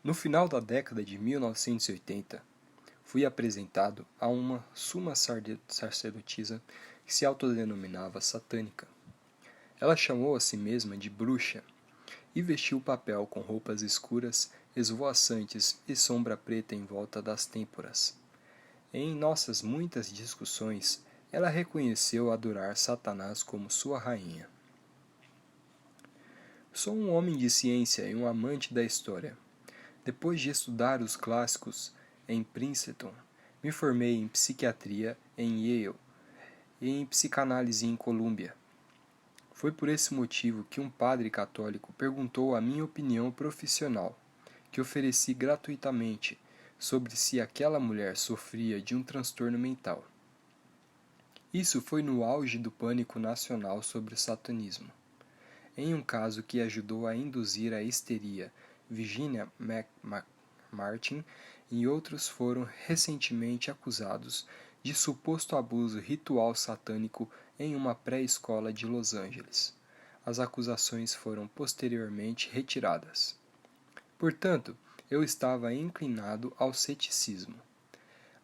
No final da década de 1980, fui apresentado a uma suma sacerdotisa que se autodenominava satânica. Ela chamou a si mesma de bruxa e vestiu o papel com roupas escuras, esvoaçantes e sombra preta em volta das têmporas. Em nossas muitas discussões, ela reconheceu adorar Satanás como sua rainha. Sou um homem de ciência e um amante da história. Depois de estudar os clássicos em Princeton, me formei em psiquiatria em Yale e em psicanálise em Columbia. Foi por esse motivo que um padre católico perguntou a minha opinião profissional, que ofereci gratuitamente, sobre se aquela mulher sofria de um transtorno mental. Isso foi no auge do pânico nacional sobre o satanismo. Em um caso que ajudou a induzir a histeria, Virginia Martin e outros foram recentemente acusados de suposto abuso ritual satânico em uma pré-escola de Los Angeles. As acusações foram posteriormente retiradas. Portanto, eu estava inclinado ao ceticismo.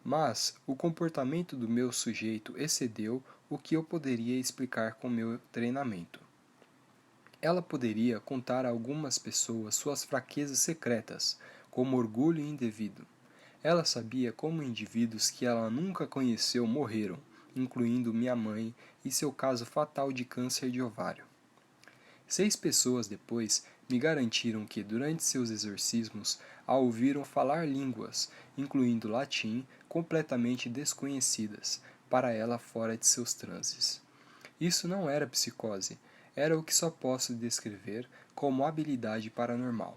Mas o comportamento do meu sujeito excedeu o que eu poderia explicar com meu treinamento. Ela poderia contar a algumas pessoas suas fraquezas secretas, como orgulho indevido. Ela sabia como indivíduos que ela nunca conheceu morreram, incluindo minha mãe e seu caso fatal de câncer de ovário. 6 pessoas depois me garantiram que, durante seus exorcismos, a ouviram falar línguas, incluindo latim, completamente desconhecidas, para ela fora de seus transes. Isso não era psicose, era o que só posso descrever como habilidade paranormal.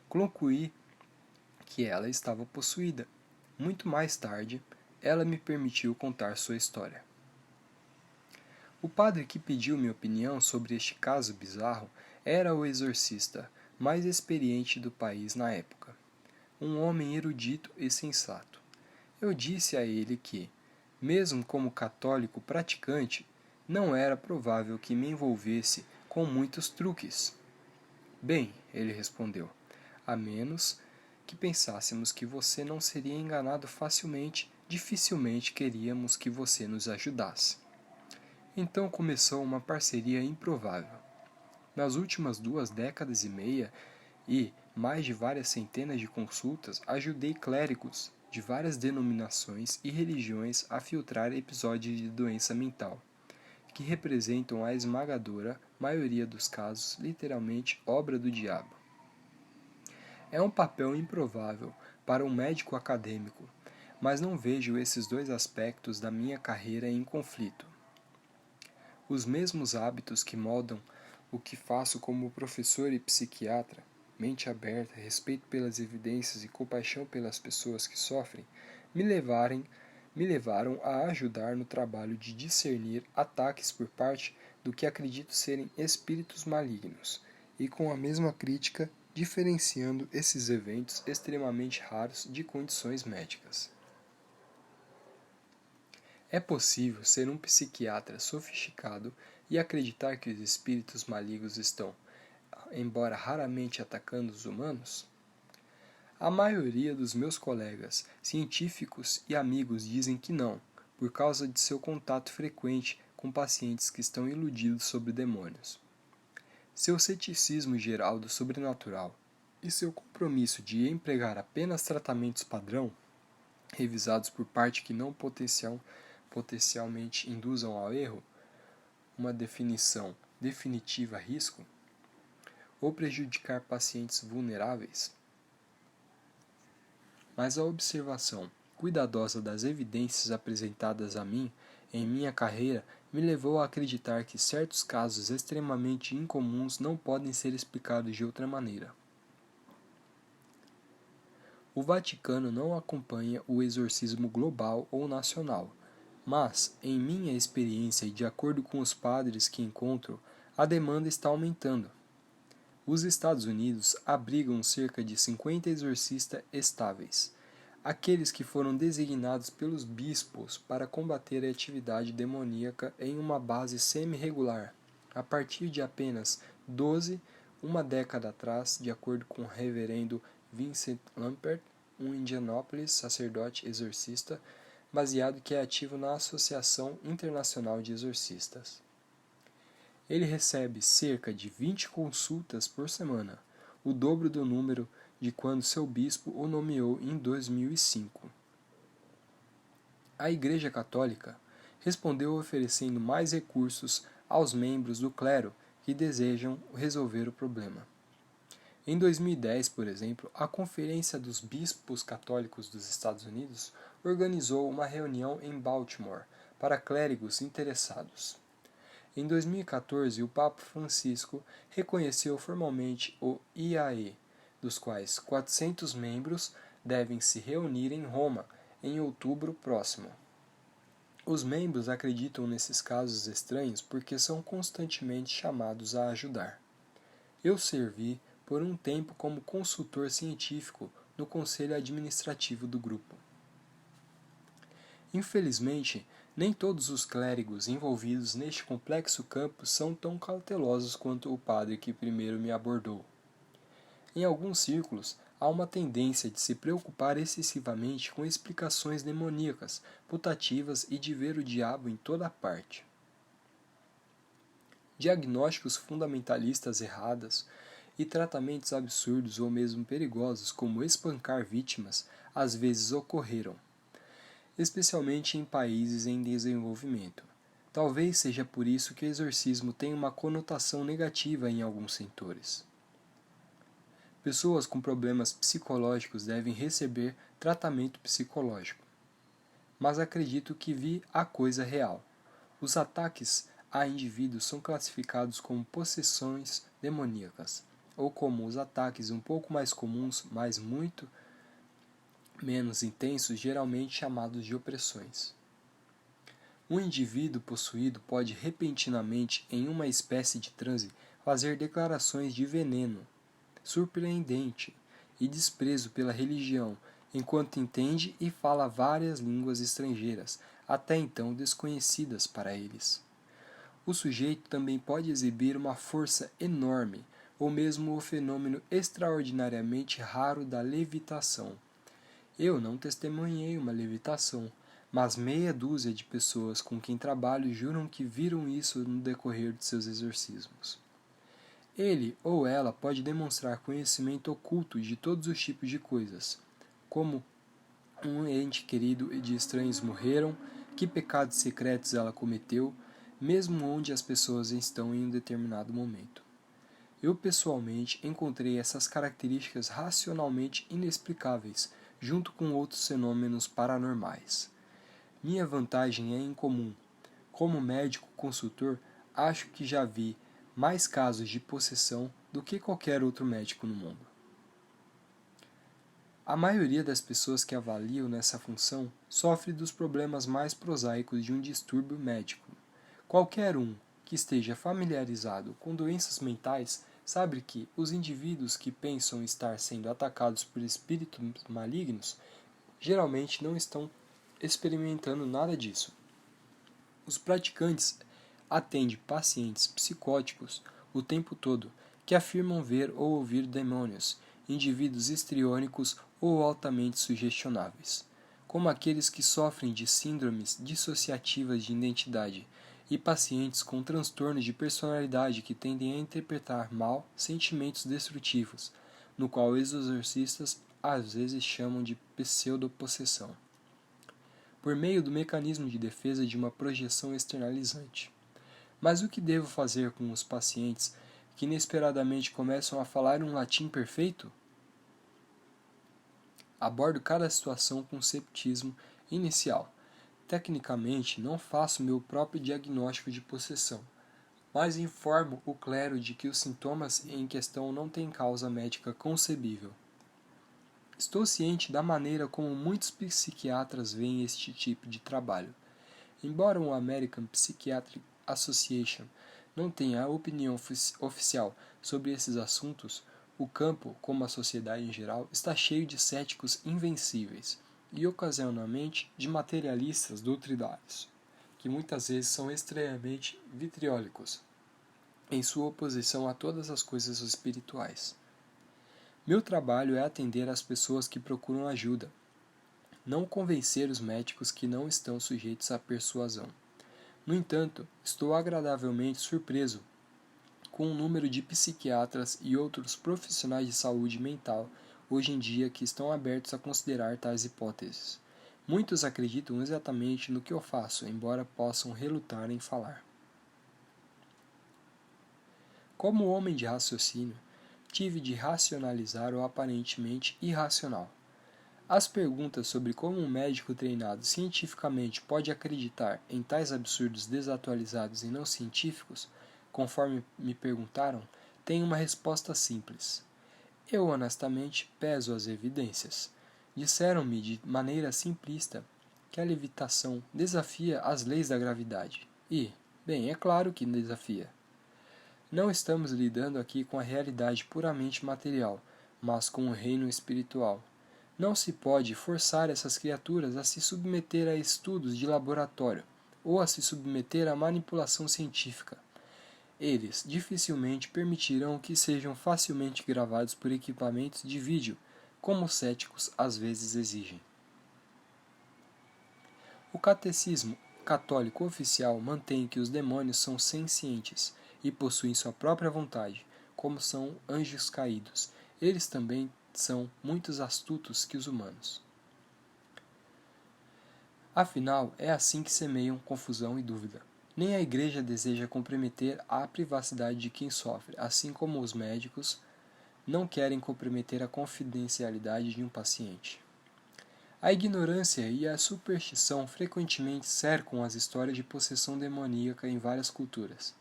Concluí que ela estava possuída. Muito mais tarde, ela me permitiu contar sua história. O padre que pediu minha opinião sobre este caso bizarro era o exorcista mais experiente do país na época, um homem erudito e sensato. Eu disse a ele que, mesmo como católico praticante, não era provável que me envolvesse com muitos truques. Bem, ele respondeu, a menos que pensássemos que você não seria enganado facilmente, dificilmente queríamos que você nos ajudasse. Então começou uma parceria improvável. Nas últimas 2 décadas e meia e mais de várias centenas de consultas, ajudei clérigos de várias denominações e religiões a filtrar episódios de doença mental, que representam a esmagadora maioria dos casos literalmente obra do diabo. É um papel improvável para um médico acadêmico, mas não vejo esses dois aspectos da minha carreira em conflito. Os mesmos hábitos que moldam o que faço como professor e psiquiatra, mente aberta, respeito pelas evidências e compaixão pelas pessoas que sofrem, me levaram a ajudar no trabalho de discernir ataques por parte do que acredito serem espíritos malignos, e com a mesma crítica, diferenciando esses eventos extremamente raros de condições médicas. É possível ser um psiquiatra sofisticado e acreditar que os espíritos malignos estão, embora raramente atacando os humanos? A maioria dos meus colegas, científicos e amigos dizem que não, por causa de seu contato frequente com pacientes que estão iludidos sobre demônios. Seu ceticismo geral do sobrenatural e seu compromisso de empregar apenas tratamentos padrão, revisados por parte que não potencialmente induzam ao erro, uma definição definitiva a risco, ou prejudicar pacientes vulneráveis. Mas a observação cuidadosa das evidências apresentadas a mim em minha carreira me levou a acreditar que certos casos extremamente incomuns não podem ser explicados de outra maneira. O Vaticano não acompanha o exorcismo global ou nacional, mas, em minha experiência e de acordo com os padres que encontro, a demanda está aumentando. Os Estados Unidos abrigam cerca de 50 exorcistas estáveis, aqueles que foram designados pelos bispos para combater a atividade demoníaca em uma base semi-regular, a partir de apenas 12 uma década atrás, de acordo com o reverendo Vincent Lampert, um Indianápolis sacerdote exorcista, baseado que é ativo na Associação Internacional de Exorcistas. Ele recebe cerca de 20 consultas por semana, o dobro do número de quando seu bispo o nomeou em 2005. A Igreja Católica respondeu oferecendo mais recursos aos membros do clero que desejam resolver o problema. Em 2010, por exemplo, a Conferência dos Bispos Católicos dos Estados Unidos organizou uma reunião em Baltimore para clérigos interessados. Em 2014, o Papa Francisco reconheceu formalmente o IAE, dos quais 400 membros devem se reunir em Roma em outubro próximo. Os membros acreditam nesses casos estranhos porque são constantemente chamados a ajudar. Eu servi por um tempo como consultor científico no conselho administrativo do grupo. Infelizmente, nem todos os clérigos envolvidos neste complexo campo são tão cautelosos quanto o padre que primeiro me abordou. Em alguns círculos, há uma tendência de se preocupar excessivamente com explicações demoníacas, putativas e de ver o diabo em toda parte. Diagnósticos fundamentalistas errados e tratamentos absurdos ou mesmo perigosos, como espancar vítimas, às vezes ocorreram, especialmente em países em desenvolvimento. Talvez seja por isso que o exorcismo tem uma conotação negativa em alguns setores. Pessoas com problemas psicológicos devem receber tratamento psicológico. Mas acredito que vi a coisa real. Os ataques a indivíduos são classificados como possessões demoníacas, ou como os ataques um pouco mais comuns, mas muito menos intensos, geralmente chamados de opressões. Um indivíduo possuído pode repentinamente, em uma espécie de transe, fazer declarações de veneno, surpreendente e desprezo pela religião, enquanto entende e fala várias línguas estrangeiras, até então desconhecidas para eles. O sujeito também pode exibir uma força enorme, ou mesmo o fenômeno extraordinariamente raro da levitação. Eu não testemunhei uma levitação, mas meia dúzia de pessoas com quem trabalho juram que viram isso no decorrer de seus exorcismos. Ele ou ela pode demonstrar conhecimento oculto de todos os tipos de coisas, como um ente querido e de estranhos morreram, que pecados secretos ela cometeu, mesmo onde as pessoas estão em um determinado momento. Eu pessoalmente encontrei essas características racionalmente inexplicáveis, junto com outros fenômenos paranormais. Minha vantagem é incomum. Como médico consultor, acho que já vi mais casos de possessão do que qualquer outro médico no mundo. A maioria das pessoas que avaliam nessa função sofre dos problemas mais prosaicos de um distúrbio médico. Qualquer um que esteja familiarizado com doenças mentais sabe que os indivíduos que pensam estar sendo atacados por espíritos malignos geralmente não estão experimentando nada disso. Os praticantes atendem pacientes psicóticos o tempo todo que afirmam ver ou ouvir demônios, indivíduos histriônicos ou altamente sugestionáveis, como aqueles que sofrem de síndromes dissociativas de identidade e pacientes com transtornos de personalidade que tendem a interpretar mal sentimentos destrutivos, no qual os exorcistas às vezes chamam de pseudopossessão, por meio do mecanismo de defesa de uma projeção externalizante. Mas o que devo fazer com os pacientes que inesperadamente começam a falar um latim perfeito? Abordo cada situação com cepticismo inicial. Tecnicamente, não faço meu próprio diagnóstico de possessão, mas informo o clero de que os sintomas em questão não têm causa médica concebível. Estou ciente da maneira como muitos psiquiatras veem este tipo de trabalho. Embora o American Psychiatric Association não tenha a opinião oficial sobre esses assuntos, o campo, como a sociedade em geral, está cheio de céticos invencíveis e ocasionalmente de materialistas doutrinários, que muitas vezes são estranhamente vitriólicos. em sua oposição a todas as coisas espirituais. Meu trabalho é atender às pessoas que procuram ajuda, não convencer os médicos que não estão sujeitos à persuasão. No entanto, estou agradavelmente surpreso com o número de psiquiatras e outros profissionais de saúde mental hoje em dia que estão abertos a considerar tais hipóteses. Muitos acreditam exatamente no que eu faço, embora possam relutar em falar. Como homem de raciocínio, tive de racionalizar o aparentemente irracional. As perguntas sobre como um médico treinado cientificamente pode acreditar em tais absurdos desatualizados e não científicos, conforme me perguntaram, têm uma resposta simples. Eu honestamente peso as evidências. Disseram-me de maneira simplista que a levitação desafia as leis da gravidade. E, bem, é claro que desafia. Não estamos lidando aqui com a realidade puramente material, mas com o reino espiritual. Não se pode forçar essas criaturas a se submeter a estudos de laboratório ou a se submeter à manipulação científica. Eles dificilmente permitirão que sejam facilmente gravados por equipamentos de vídeo, como os céticos às vezes exigem. O catecismo católico oficial mantém que os demônios são sencientes e possuem sua própria vontade, como são anjos caídos. Eles também são muito astutos que os humanos. Afinal, é assim que semeiam confusão e dúvida. Nem a Igreja deseja comprometer a privacidade de quem sofre, assim como os médicos não querem comprometer a confidencialidade de um paciente. A ignorância e a superstição frequentemente cercam as histórias de possessão demoníaca em várias culturas,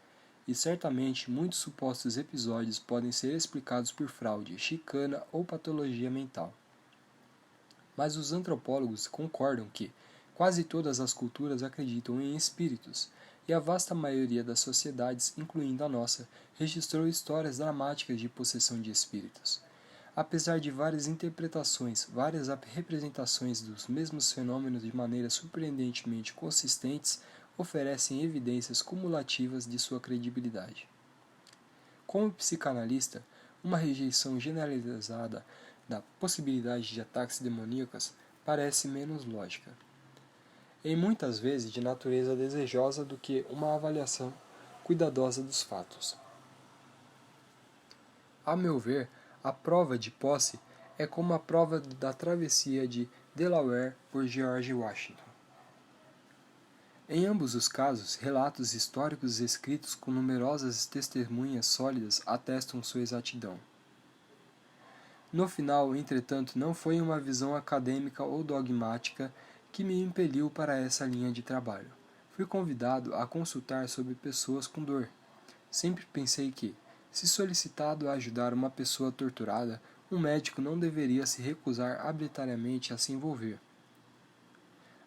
e certamente muitos supostos episódios podem ser explicados por fraude, chicana ou patologia mental. Mas os antropólogos concordam que quase todas as culturas acreditam em espíritos, e a vasta maioria das sociedades, incluindo a nossa, registrou histórias dramáticas de possessão de espíritos. Apesar de várias interpretações, várias representações dos mesmos fenômenos de maneira surpreendentemente consistentes oferecem evidências cumulativas de sua credibilidade. Como psicanalista, uma rejeição generalizada da possibilidade de ataques demoníacos parece menos lógica, e muitas vezes de natureza desejosa do que uma avaliação cuidadosa dos fatos. A meu ver, a prova de posse é como a prova da travessia de Delaware por George Washington. Em ambos os casos, relatos históricos escritos com numerosas testemunhas sólidas atestam sua exatidão. No final, entretanto, não foi uma visão acadêmica ou dogmática que me impeliu para essa linha de trabalho. Fui convidado a consultar sobre pessoas com dor. Sempre pensei que, se solicitado a ajudar uma pessoa torturada, um médico não deveria se recusar arbitrariamente a se envolver.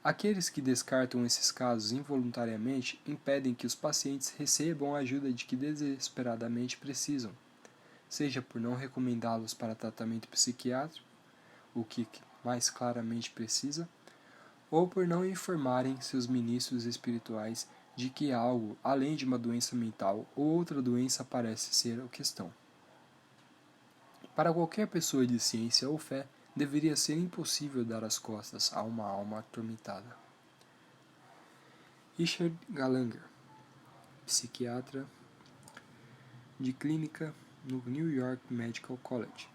Aqueles que descartam esses casos involuntariamente impedem que os pacientes recebam a ajuda de que desesperadamente precisam, seja por não recomendá-los para tratamento psiquiátrico, o que mais claramente precisa, ou por não informarem seus ministros espirituais de que algo, além de uma doença mental ou outra doença, parece ser a questão. Para qualquer pessoa de ciência ou fé, deveria ser impossível dar as costas a uma alma atormentada. Richard Gallagher, psiquiatra de clínica no New York Medical College.